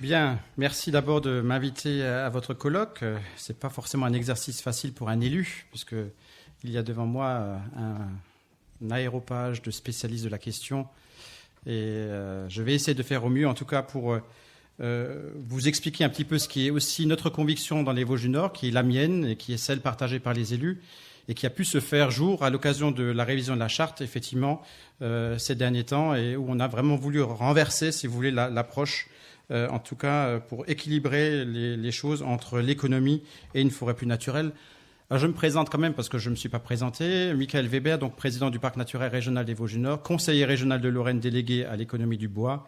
Bien, merci d'abord de m'inviter à votre colloque. C'est pas forcément un exercice facile pour un élu, puisque il y a devant moi un aéropage de spécialistes de la question. Et je vais essayer de faire au mieux, en tout cas pour vous expliquer un petit peu ce qui est aussi notre conviction dans les Vosges du Nord, qui est la mienne et qui est celle partagée par les élus, et qui a pu se faire jour à l'occasion de la révision de la charte, effectivement, ces derniers temps, et où on a vraiment voulu renverser, si vous voulez, l'approche, en tout cas pour équilibrer les choses entre l'économie et une forêt plus naturelle. Alors je me présente quand même parce que je ne me suis pas présenté. Michael Weber, donc président du Parc naturel régional des Vosges du Nord, conseiller régional de Lorraine délégué à l'économie du bois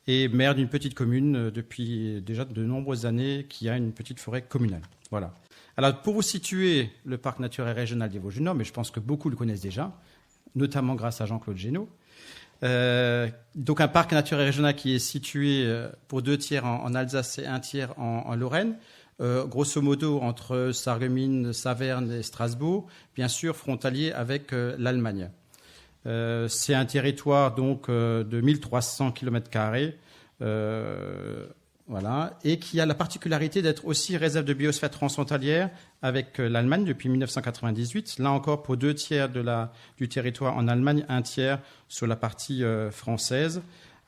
et maire d'une petite commune depuis déjà de nombreuses années qui a une petite forêt communale. Voilà. Alors pour vous situer le Parc naturel régional des Vosges du Nord, mais je pense que beaucoup le connaissent déjà, notamment grâce à Jean-Claude Génaud. Donc un parc naturel régional qui est situé pour 2 tiers en Alsace et 1 tiers en Lorraine, grosso modo entre Sarreguemines, Saverne et Strasbourg, bien sûr frontalier avec l'Allemagne. C'est un territoire donc de 1300 km², voilà, et qui a la particularité d'être aussi réserve de biosphère transfrontalière avec l'Allemagne depuis 1998. Là encore, pour 2 tiers du territoire en Allemagne, 1 tiers sur la partie française.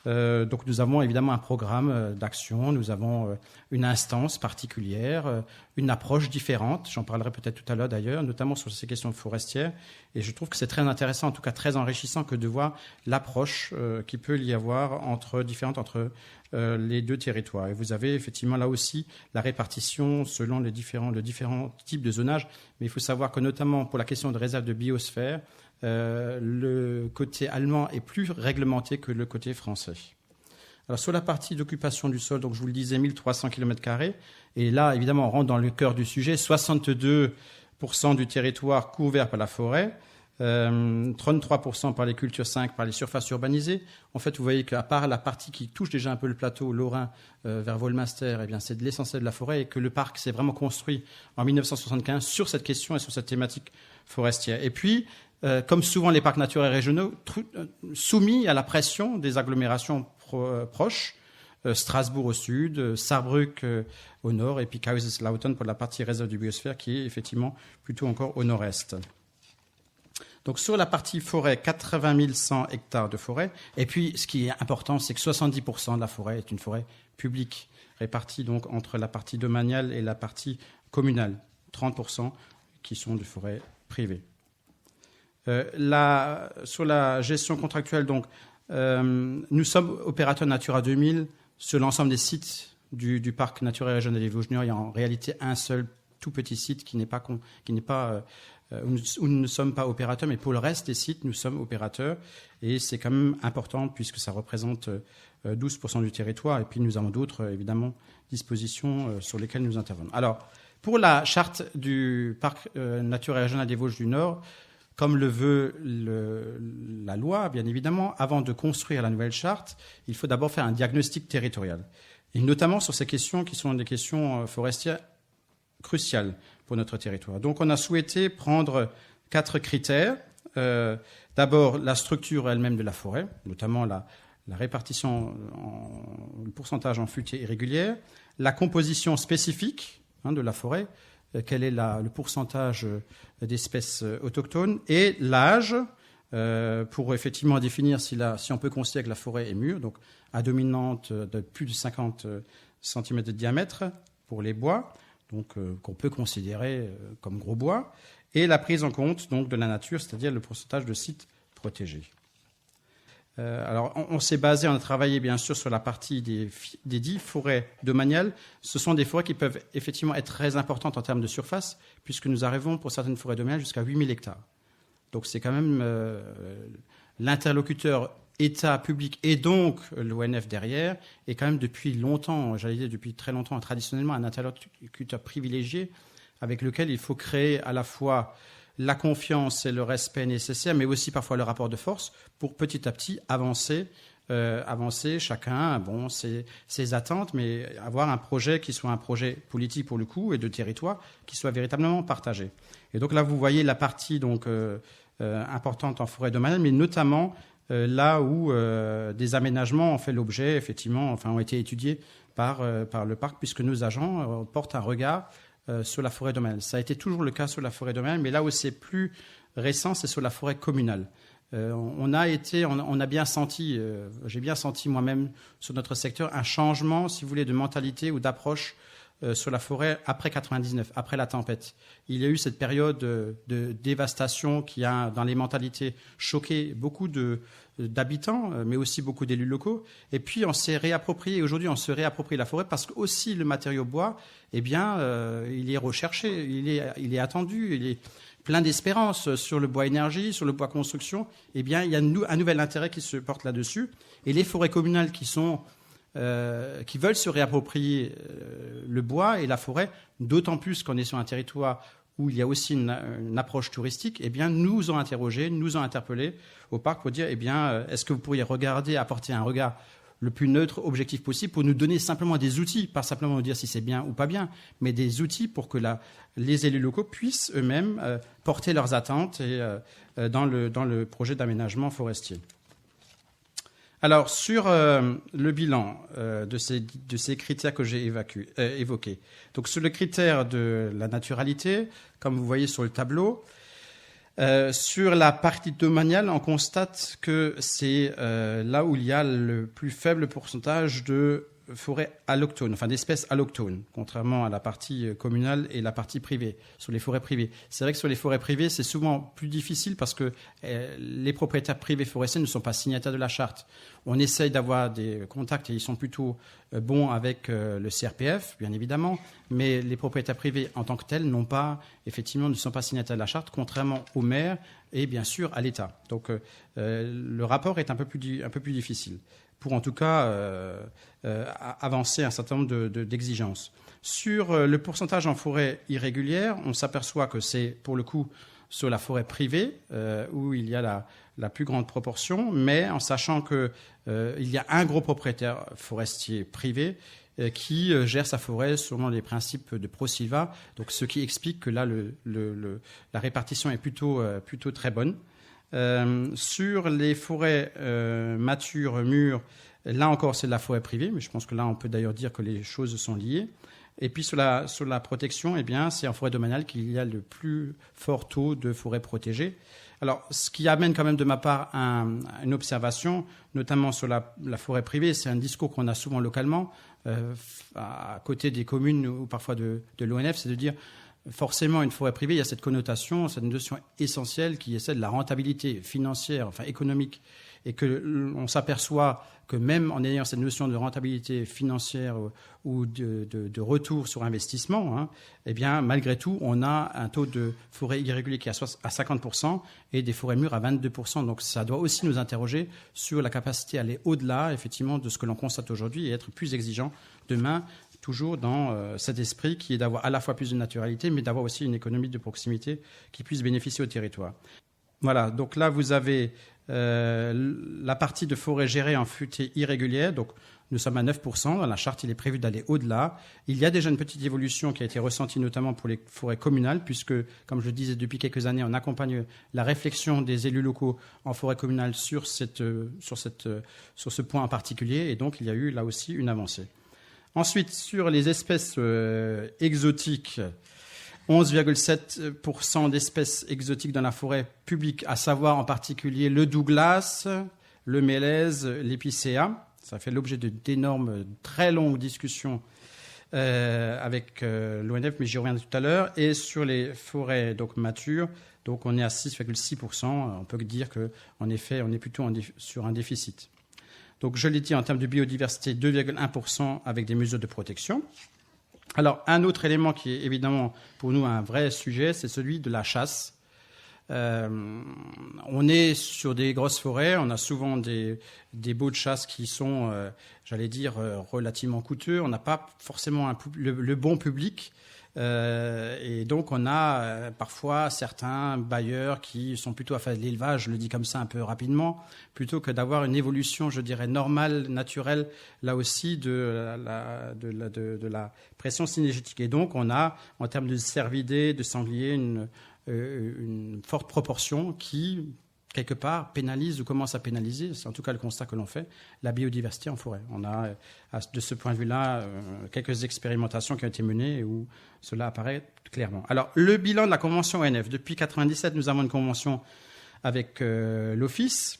Donc nous avons évidemment un programme d'action, nous avons une instance particulière, une approche différente, j'en parlerai peut-être tout à l'heure d'ailleurs, notamment sur ces questions forestières, et je trouve que c'est très intéressant, en tout cas très enrichissant que de voir l'approche qui peut y avoir entre les 2 territoires. Et vous avez effectivement là aussi la répartition selon les différents types de zonage, mais il faut savoir que notamment pour la question de réserve de biosphère, le côté allemand est plus réglementé que le côté français. Alors sur la partie d'occupation du sol, donc je vous le disais, 1300 km², et là évidemment on rentre dans le cœur du sujet, 62% du territoire couvert par la forêt, 33% par les cultures 5, par les surfaces urbanisées. En fait, vous voyez qu'à part la partie qui touche déjà un peu le plateau lorrain vers Volmaster, eh bien, c'est de l'essentiel de la forêt et que le parc s'est vraiment construit en 1975 sur cette question et sur cette thématique forestière. Et puis, comme souvent les parcs naturels régionaux, soumis à la pression des agglomérations proches, Strasbourg au sud, Saarbrück au nord et puis Kaiserslautern pour la partie réserve du biosphère qui est effectivement plutôt encore au nord-est. Donc sur la partie forêt, 80 100 hectares de forêt. Et puis ce qui est important, c'est que 70% de la forêt est une forêt publique, répartie donc entre la partie domaniale et la partie communale. 30% qui sont de forêts privées. Sur la gestion contractuelle, donc, nous sommes opérateurs Natura 2000 sur l'ensemble des sites du parc naturel régional des Vosges du Nord. Il y a en réalité un seul tout petit site où nous ne sommes pas opérateurs, mais pour le reste des sites, nous sommes opérateurs. Et c'est quand même important puisque ça représente 12% du territoire. Et puis nous avons d'autres, évidemment, dispositions sur lesquelles nous intervenons. Alors, pour la charte du parc naturel régional des Vosges du Nord, comme le veut la loi, bien évidemment, avant de construire la nouvelle charte, il faut d'abord faire un diagnostic territorial. Et notamment sur ces questions qui sont des questions forestières cruciales pour notre territoire. Donc on a souhaité prendre 4 critères. D'abord, la structure elle-même de la forêt, notamment la répartition, le pourcentage en futaie irrégulière, la composition spécifique de la forêt, quel est le pourcentage d'espèces autochtones, et l'âge, pour effectivement définir si on peut considérer que la forêt est mûre, donc à dominante de plus de 50 cm de diamètre pour les bois, donc qu'on peut considérer comme gros bois, et la prise en compte donc de la nature, c'est-à-dire le pourcentage de sites protégés. Alors, on s'est basé, on a travaillé bien sûr sur la partie des 10 forêts domaniales. Ce sont des forêts qui peuvent effectivement être très importantes en termes de surface, puisque nous arrivons pour certaines forêts domaniales jusqu'à 8000 hectares. Donc c'est quand même l'interlocuteur État public et donc l'ONF derrière est quand même depuis longtemps, j'allais dire depuis très longtemps, traditionnellement un interlocuteur privilégié avec lequel il faut créer à la fois la confiance et le respect nécessaires, mais aussi parfois le rapport de force pour petit à petit avancer chacun ses attentes, mais avoir un projet qui soit un projet politique pour le coup et de territoire qui soit véritablement partagé. Et donc là, vous voyez la partie donc importante en forêt domaniale, mais notamment là où des aménagements ont fait l'objet, effectivement, ont été étudiés par le parc, puisque nos agents portent un regard sur la forêt domaniale. Ça a été toujours le cas sur la forêt domaniale, mais là où c'est plus récent, c'est sur la forêt communale. On a bien senti, j'ai bien senti moi-même sur notre secteur un changement, si vous voulez, de mentalité ou d'approche sur la forêt après 99, après la tempête. Il y a eu cette période de dévastation qui a, dans les mentalités, choqué beaucoup d'habitants, mais aussi beaucoup d'élus locaux. Et puis, on s'est réapproprié. Aujourd'hui, on se réapproprie la forêt parce que aussi le matériau bois, il est recherché, il est attendu, il est plein d'espérance sur le bois énergie, sur le bois construction. Il y a un nouvel intérêt qui se porte là-dessus. Et les forêts communales qui veulent se réapproprier le bois et la forêt, d'autant plus qu'on est sur un territoire où il y a aussi une approche touristique, nous ont interrogés, nous ont interpellés au parc pour dire, est-ce que vous pourriez apporter un regard le plus neutre, objectif possible, pour nous donner simplement des outils, pas simplement nous dire si c'est bien ou pas bien, mais des outils pour que les élus locaux puissent eux-mêmes porter leurs attentes dans le projet d'aménagement forestier. Alors, sur le bilan de ces critères que j'ai évoqués, donc sur le critère de la naturalité, comme vous voyez sur le tableau, sur la partie domaniale, on constate que c'est là où il y a le plus faible pourcentage de forêts allochtones, d'espèces allochtones, contrairement à la partie communale et la partie privée, sur les forêts privées. C'est vrai que sur les forêts privées, c'est souvent plus difficile parce que les propriétaires privés forestiers ne sont pas signataires de la charte. On essaye d'avoir des contacts et ils sont plutôt bons avec le CRPF, bien évidemment, mais les propriétaires privés en tant que tels ne sont pas signataires de la charte, contrairement aux maires et bien sûr à l'État. Donc le rapport est un peu plus difficile pour en tout cas avancer un certain nombre d'exigences. Sur le pourcentage en forêt irrégulière, on s'aperçoit que c'est pour le coup sur la forêt privée où il y a la plus grande proportion, mais en sachant qu'il y a un gros propriétaire forestier privé qui gère sa forêt selon les principes de Prosilva, donc ce qui explique que là la répartition est plutôt très bonne. Sur les forêts matures, mûres, là encore c'est de la forêt privée, mais je pense que là on peut d'ailleurs dire que les choses sont liées. Et puis sur la protection, c'est en forêt domaniale qu'il y a le plus fort taux de forêts protégées. Alors, ce qui amène quand même de ma part une observation, notamment sur la forêt privée, c'est un discours qu'on a souvent localement, à côté des communes ou parfois de l'ONF, c'est de dire forcément une forêt privée, il y a cette connotation, cette notion essentielle qui est celle de la rentabilité financière, économique, et que on s'aperçoit que même en ayant cette notion de rentabilité financière ou de retour sur investissement, malgré tout, on a un taux de forêt irrégulier qui est à 50% et des forêts mûres à 22%. Donc ça doit aussi nous interroger sur la capacité à aller au-delà, effectivement, de ce que l'on constate aujourd'hui et être plus exigeant demain, toujours dans cet esprit qui est d'avoir à la fois plus de naturalité, mais d'avoir aussi une économie de proximité qui puisse bénéficier au territoire. Voilà, donc là, vous avez la partie de forêt gérée en futaies irrégulières. Donc, nous sommes à 9%. Dans la charte, il est prévu d'aller au-delà. Il y a déjà une petite évolution qui a été ressentie notamment pour les forêts communales, puisque, comme je le disais, depuis quelques années, on accompagne la réflexion des élus locaux en forêt communale sur ce point en particulier. Et donc, il y a eu là aussi une avancée. Ensuite, sur les espèces exotiques, 11,7% d'espèces exotiques dans la forêt publique, à savoir en particulier le Douglas, le mélèze, l'épicéa. Ça fait l'objet d'énormes, très longues discussions avec l'ONF, mais j'y reviendrai tout à l'heure. Et sur les forêts matures, donc on est à 6,6%. On peut dire qu'en effet, on est plutôt sur un déficit. Donc je l'ai dit, en termes de biodiversité, 2,1% avec des mesures de protection. Alors, un autre élément qui est évidemment pour nous un vrai sujet, c'est celui de la chasse. On est sur des grosses forêts, on a souvent des baux de chasse qui sont, relativement coûteux. On n'a pas forcément le bon public. Et donc, on a parfois certains bailleurs qui sont plutôt à faire de l'élevage, je le dis comme ça un peu rapidement, plutôt que d'avoir une évolution, je dirais, normale, naturelle, là aussi, de la pression synergétique. Et donc, on a, en termes de cervidés, de sangliers, une forte proportion qui quelque part, pénalise ou commence à pénaliser, c'est en tout cas le constat que l'on fait, la biodiversité en forêt. On a, de ce point de vue-là, quelques expérimentations qui ont été menées où cela apparaît clairement. Alors, le bilan de la Convention ONF. Depuis 1997, nous avons une convention avec l'Office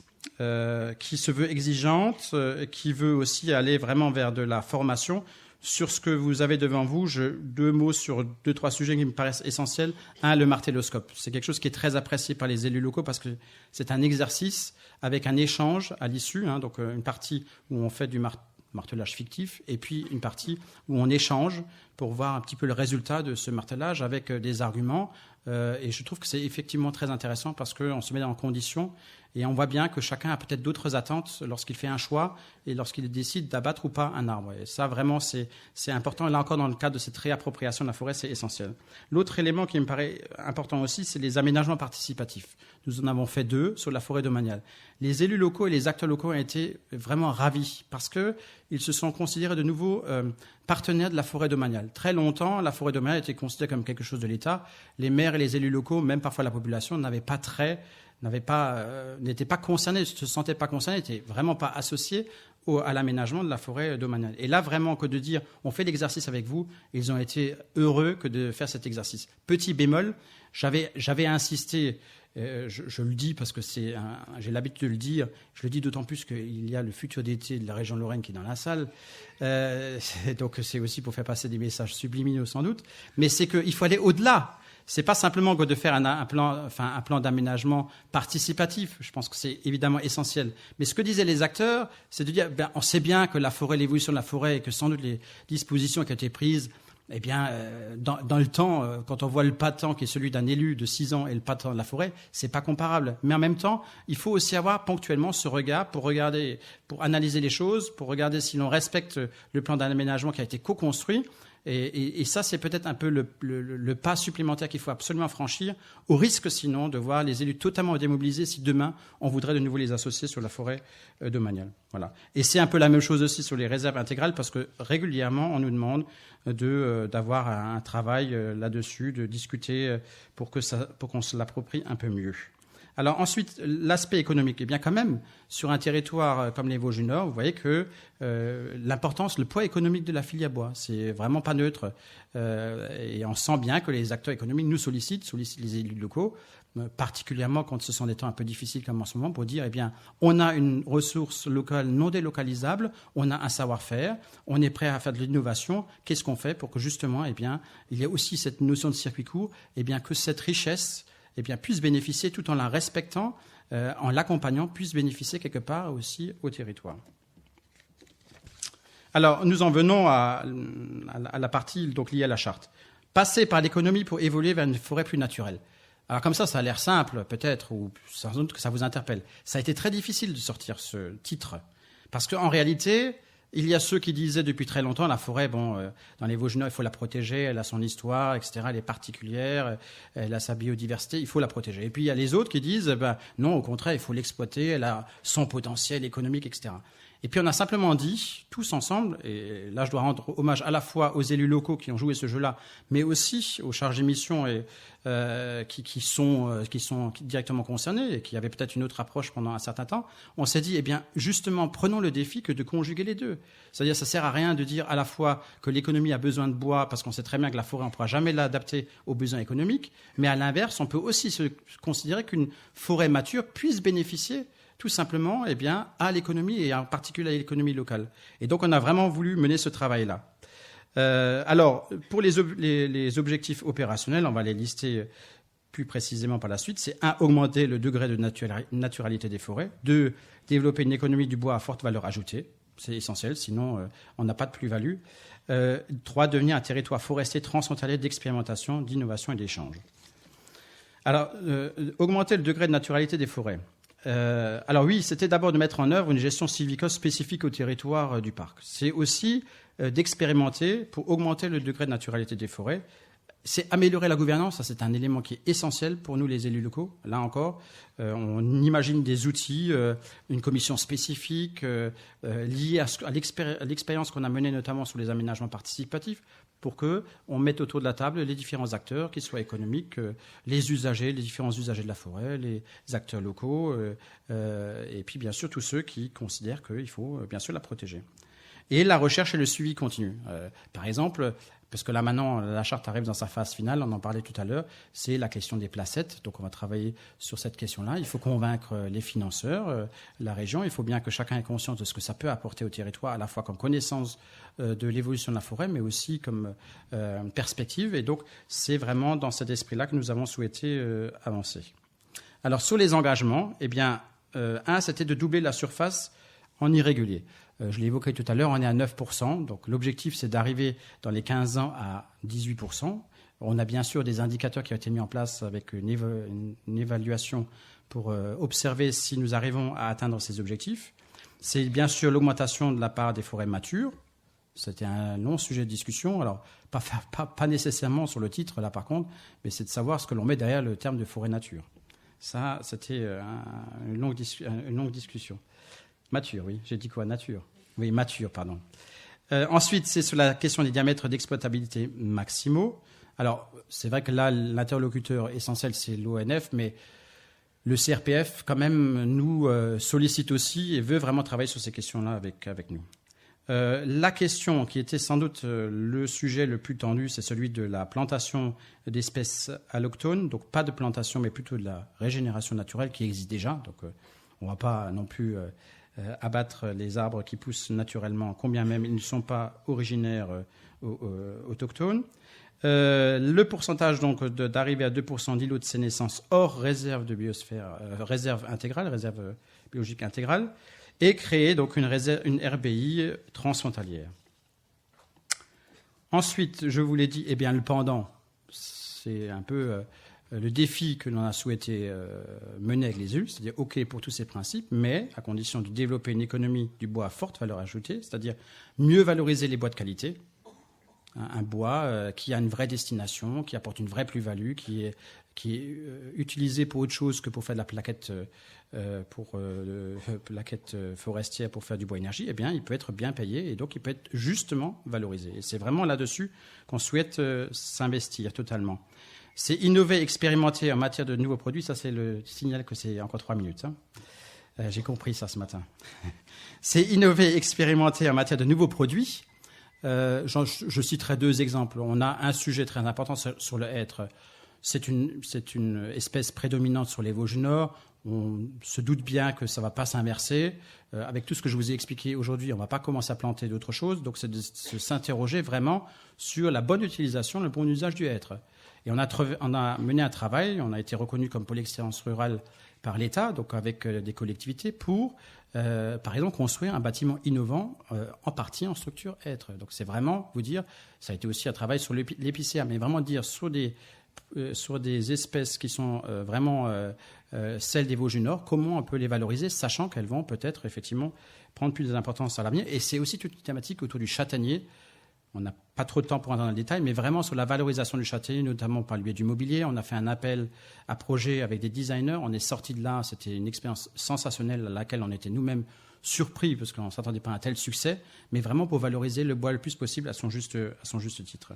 qui se veut exigeante, qui veut aussi aller vraiment vers de la formation. Sur ce que vous avez devant vous, deux mots sur 2-3 sujets qui me paraissent essentiels. Un, le martelloscope. C'est quelque chose qui est très apprécié par les élus locaux parce que c'est un exercice avec un échange à l'issue. Donc une partie où on fait du martelage fictif et puis une partie où on échange pour voir un petit peu le résultat de ce martelage avec des arguments. Et je trouve que c'est effectivement très intéressant parce qu'on se met en condition et on voit bien que chacun a peut-être d'autres attentes lorsqu'il fait un choix et lorsqu'il décide d'abattre ou pas un arbre. Et ça, vraiment, c'est important. Et là encore, dans le cadre de cette réappropriation de la forêt, c'est essentiel. L'autre élément qui me paraît important aussi, c'est les aménagements participatifs. Nous en avons fait 2 sur la forêt domaniale. Les élus locaux et les acteurs locaux ont été vraiment ravis parce qu'ils se sont considérés de nouveau partenaires de la forêt domaniale. Très longtemps, la forêt domaniale était considérée comme quelque chose de l'État. Les maires et les élus locaux, même parfois la population, n'étaient pas concernés, ne se sentaient pas concernés, n'étaient vraiment pas associés à l'aménagement de la forêt domaniale. Et là, vraiment, que de dire, on fait l'exercice avec vous, ils ont été heureux que de faire cet exercice. Petit bémol, j'avais insisté, je le dis parce que j'ai l'habitude de le dire, je le dis d'autant plus qu'il y a le futur DT de la région Lorraine qui est dans la salle, donc c'est aussi pour faire passer des messages subliminaux sans doute, mais c'est qu'il faut aller au-delà. C'est pas simplement que de faire un plan d'aménagement participatif. Je pense que c'est évidemment essentiel. Mais ce que disaient les acteurs, c'est de dire, on sait bien que l'évolution de la forêt et que sans doute les dispositions qui ont été prises, dans le temps, quand on voit le pas de temps qui est celui d'un élu de 6 ans et le pas de temps de la forêt, c'est pas comparable. Mais en même temps, il faut aussi avoir ponctuellement ce regard pour analyser les choses, pour regarder si l'on respecte le plan d'aménagement qui a été co-construit. Et ça, c'est peut-être un peu le pas supplémentaire qu'il faut absolument franchir, au risque sinon de voir les élus totalement démobilisés si demain on voudrait de nouveau les associer sur la forêt domaniale. Voilà. Et c'est un peu la même chose aussi sur les réserves intégrales parce que régulièrement on nous demande d'avoir un travail là-dessus, de discuter pour qu'on se l'approprie un peu mieux. Alors ensuite, l'aspect économique. Eh bien quand même, sur un territoire comme les Vosges du Nord, vous voyez que l'importance, le poids économique de la filière bois, c'est vraiment pas neutre. Et on sent bien que les acteurs économiques nous sollicitent les élus locaux, particulièrement quand ce sont des temps un peu difficiles comme en ce moment, pour dire, eh bien, on a une ressource locale non délocalisable, on a un savoir-faire, on est prêt à faire de l'innovation. Qu'est-ce qu'on fait pour que justement, eh bien, il y ait aussi cette notion de circuit court, eh bien, que cette richesse puisse bénéficier, tout en la respectant, en l'accompagnant, puisse bénéficier quelque part aussi au territoire. Alors, nous en venons à la partie donc, liée à la charte. Passer par l'économie pour évoluer vers une forêt plus naturelle. Alors comme ça a l'air simple, peut-être, ou sans doute que ça vous interpelle. Ça a été très difficile de sortir ce titre. Parce qu'en réalité, il y a ceux qui disaient depuis très longtemps, la forêt, dans les Vosges du Nord, il faut la protéger, elle a son histoire, etc., elle est particulière, elle a sa biodiversité, il faut la protéger. Et puis il y a les autres qui disent, non, au contraire, il faut l'exploiter, elle a son potentiel économique, etc. Et puis on a simplement dit, tous ensemble, et là je dois rendre hommage à la fois aux élus locaux qui ont joué ce jeu-là, mais aussi aux chargés de mission qui sont directement concernés et qui avaient peut-être une autre approche pendant un certain temps. On s'est dit, justement, prenons le défi que de conjuguer les deux. C'est-à-dire, ça sert à rien de dire à la fois que l'économie a besoin de bois, parce qu'on sait très bien que la forêt, on ne pourra jamais l'adapter aux besoins économiques, mais à l'inverse, on peut aussi se considérer qu'une forêt mature puisse bénéficier tout simplement à l'économie et en particulier à l'économie locale. Et donc, on a vraiment voulu mener ce travail-là. Alors, pour les objectifs opérationnels, on va les lister plus précisément par la suite. C'est 1, augmenter le degré de naturalité des forêts. 2, développer une économie du bois à forte valeur ajoutée. C'est essentiel, sinon on n'a pas de plus-value. 3, devenir un territoire forestier transfrontalier d'expérimentation, d'innovation et d'échange. Alors, augmenter le degré de naturalité des forêts. Alors oui, c'était d'abord de mettre en œuvre une gestion sylvicole spécifique au territoire du parc. C'est aussi d'expérimenter pour augmenter le degré de naturalité des forêts c'est améliorer la gouvernance, ça c'est un élément qui est essentiel pour nous les élus locaux. Là encore, on imagine des outils, une commission spécifique liée à l'expérience qu'on a menée notamment sur les aménagements participatifs, pour qu'on mette autour de la table les différents acteurs, qu'ils soient économiques, les usagers, les différents usagers de la forêt, les acteurs locaux, et puis bien sûr tous ceux qui considèrent qu'il faut bien sûr la protéger. Et la recherche et le suivi continu. Par exemple, parce que là maintenant la charte arrive dans sa phase finale, on en parlait tout à l'heure, c'est la question des placettes. Donc on va travailler sur cette question-là. Il faut convaincre les financeurs, la région. Il faut bien que chacun ait conscience de ce que ça peut apporter au territoire, à la fois comme connaissance de l'évolution de la forêt, mais aussi comme perspective. Et donc c'est vraiment dans cet esprit-là que nous avons souhaité avancer. Alors sur les engagements, eh bien, c'était de doubler la surface en irrégulier. Je l'ai évoqué tout à l'heure, on est à 9%. Donc l'objectif, c'est d'arriver dans les 15 ans à 18%. On a bien sûr des indicateurs qui ont été mis en place avec une évaluation pour observer si nous arrivons à atteindre ces objectifs. C'est bien sûr l'augmentation de la part des forêts matures. C'était un long sujet de discussion. Alors, pas nécessairement sur le titre, là, par contre, mais c'est de savoir ce que l'on met derrière le terme de forêt nature. Ça, c'était une longue discussion. Mature, oui. J'ai dit quoi? Nature. Oui, mature, pardon. Ensuite, c'est sur la question des diamètres d'exploitabilité maximaux. Alors, c'est vrai que là, l'interlocuteur essentiel, c'est l'ONF, mais le CRPF, quand même, nous sollicite aussi et veut vraiment travailler sur ces questions-là avec nous. La question qui était sans doute le sujet le plus tendu, c'est celui de la plantation d'espèces allochtones. Donc, pas de plantation, mais plutôt de la régénération naturelle qui existe déjà. Donc, on ne va pas non plus abattre les arbres qui poussent naturellement, combien même ils ne sont pas originaires autochtones. Le pourcentage donc d'arriver à 2% d'îlots de sénescence hors réserve de biosphère, réserve intégrale, réserve biologique intégrale, et créer donc une RBI transfrontalière. Ensuite, je vous l'ai dit, eh bien le pendant, c'est un peu le défi que l'on a souhaité mener avec les élus, c'est-à-dire OK pour tous ces principes, mais à condition de développer une économie du bois à forte valeur ajoutée, c'est-à-dire mieux valoriser les bois de qualité, un bois qui a une vraie destination, qui apporte une vraie plus-value, qui est utilisé pour autre chose que pour faire de la plaquette, plaquette forestière pour faire du bois énergie, eh bien, il peut être bien payé et donc il peut être justement valorisé. Et c'est vraiment là-dessus qu'on souhaite s'investir totalement. C'est innover, expérimenter en matière de nouveaux produits. Ça, c'est le signal que c'est encore 3 minutes. Hein. J'ai compris ça ce matin. C'est innover, expérimenter en matière de nouveaux produits. Je citerai 2 exemples. On a un sujet très important sur le hêtre. C'est une espèce prédominante sur les Vosges du Nord. On se doute bien que ça ne va pas s'inverser. Avec tout ce que je vous ai expliqué aujourd'hui, on ne va pas commencer à planter d'autres choses. Donc, c'est de s'interroger vraiment sur la bonne utilisation, le bon usage du hêtre. Et on a mené un travail, on a été reconnu comme pôle excellence rurale par l'État, donc avec des collectivités, pour, par exemple, construire un bâtiment innovant, en partie en structure hêtre. Donc c'est vraiment vous dire, ça a été aussi un travail sur l'épicéa, mais vraiment dire sur des espèces qui sont vraiment celles des Vosges du Nord, comment on peut les valoriser, sachant qu'elles vont peut-être effectivement prendre plus d'importance à l'avenir. Et c'est aussi toute une thématique autour du châtaignier. On n'a pas trop de temps pour entrer dans le détail, mais vraiment sur la valorisation du châtaignier, notamment par le biais du mobilier. On a fait un appel à projet avec des designers. On est sorti de là. C'était une expérience sensationnelle à laquelle on était nous-mêmes surpris parce qu'on ne s'attendait pas à un tel succès, mais vraiment pour valoriser le bois le plus possible à son juste titre.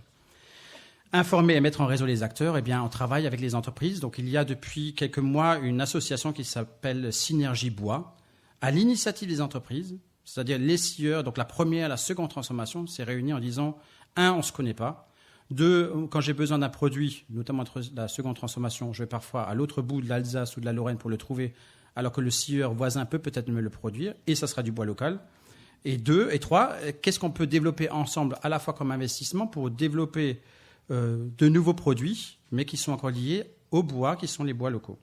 Informer et mettre en réseau les acteurs, eh bien, on travaille avec les entreprises. Donc, il y a depuis quelques mois une association qui s'appelle Synergie Bois, à l'initiative des entreprises. C'est-à-dire les scieurs, donc la première, la seconde transformation, s'est réunie en disant 1, on ne se connaît pas. 2, quand j'ai besoin d'un produit, notamment la seconde transformation, je vais parfois à l'autre bout de l'Alsace ou de la Lorraine pour le trouver, alors que le scieur voisin peut peut-être me le produire, et ça sera du bois local. Et 2, et 3, qu'est-ce qu'on peut développer ensemble, à la fois comme investissement, pour développer de nouveaux produits, mais qui sont encore liés au bois, qui sont les bois locaux.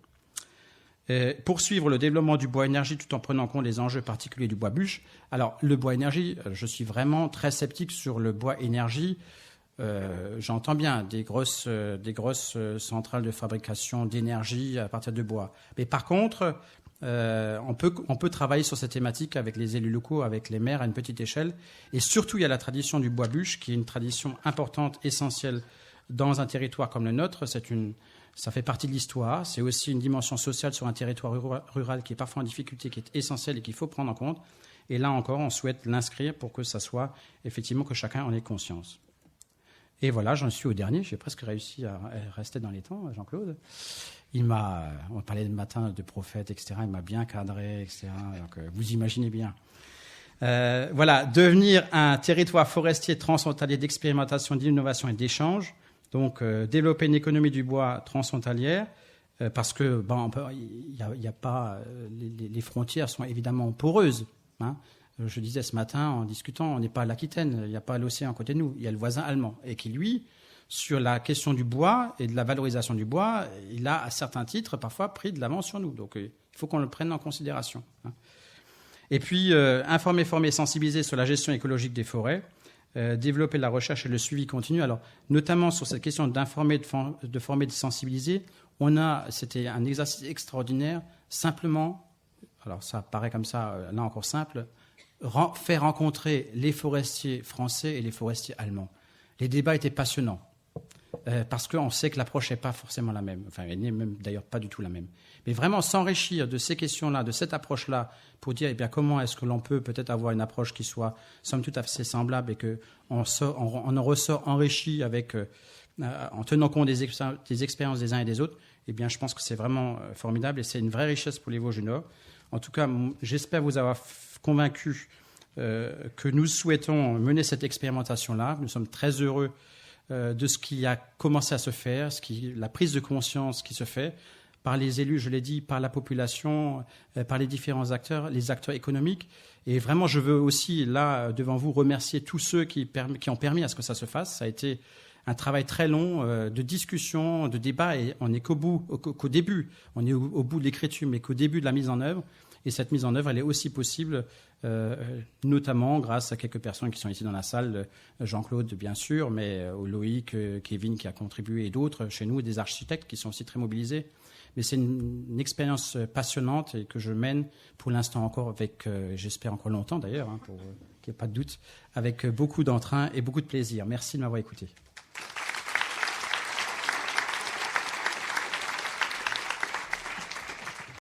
Poursuivre le développement du bois énergie tout en prenant en compte les enjeux particuliers du bois bûche. Alors, le bois énergie, je suis vraiment très sceptique sur le bois énergie. J'entends bien des grosses centrales de fabrication d'énergie à partir de bois. Mais par contre, on peut travailler sur cette thématique avec les élus locaux, avec les maires à une petite échelle. Et surtout, il y a la tradition du bois bûche, qui est une tradition importante, essentielle dans un territoire comme le nôtre, ça fait partie de l'histoire. C'est aussi une dimension sociale sur un territoire rural qui est parfois en difficulté, qui est essentielle et qu'il faut prendre en compte. Et là encore, on souhaite l'inscrire pour que ça soit effectivement que chacun en ait conscience. Et voilà, j'en suis au dernier. J'ai presque réussi à rester dans les temps, Jean-Claude. On parlait le matin de prophète, etc. Il m'a bien cadré, etc. Donc, vous imaginez bien. Voilà, devenir un territoire forestier transfrontalier d'expérimentation, d'innovation et d'échange. Donc, développer une économie du bois transfrontalière, parce que y a pas, les frontières sont évidemment poreuses. Hein. Je disais ce matin en discutant, on n'est pas à l'Aquitaine, il n'y a pas l'océan à côté de nous, il y a le voisin allemand, et qui lui, sur la question du bois et de la valorisation du bois, il a à certains titres parfois pris de l'avance sur nous. Donc, il faut qu'on le prenne en considération. Hein. Et puis, informer, former, sensibiliser sur la gestion écologique des forêts, développer la recherche et le suivi continu. Alors, notamment sur cette question d'informer, de former, de sensibiliser, c'était un exercice extraordinaire, simplement, alors ça paraît comme ça, là encore simple, faire rencontrer les forestiers français et les forestiers allemands. Les débats étaient passionnants, parce qu'on sait que l'approche n'est pas forcément la même, enfin, elle n'est même d'ailleurs pas du tout la même. Mais vraiment s'enrichir de ces questions-là, de cette approche-là, pour dire comment est-ce que l'on peut peut-être avoir une approche qui soit, somme toute, assez semblable et qu'on en ressort enrichi en tenant compte des expériences des uns et des autres, je pense que c'est vraiment formidable et c'est une vraie richesse pour les Vosges du Nord. En tout cas, j'espère vous avoir convaincu que nous souhaitons mener cette expérimentation-là. Nous sommes très heureux de ce qui a commencé à se faire, la prise de conscience qui se fait par les élus, je l'ai dit, par la population, par les différents acteurs, les acteurs économiques. Et vraiment, je veux aussi, là, devant vous, remercier tous ceux qui ont permis à ce que ça se fasse. Ça a été un travail très long de discussion, de débat, et on n'est qu'au début. On est au bout de l'écriture, mais qu'au début de la mise en œuvre. Et cette mise en œuvre, elle est aussi possible, notamment grâce à quelques personnes qui sont ici dans la salle, Jean-Claude, bien sûr, mais Loïc, Kevin qui a contribué, et d'autres chez nous, des architectes qui sont aussi très mobilisés. Mais c'est une expérience passionnante et que je mène pour l'instant encore avec, j'espère encore longtemps d'ailleurs, pour qu'il n'y ait pas de doute, avec beaucoup d'entrain et beaucoup de plaisir. Merci de m'avoir écouté.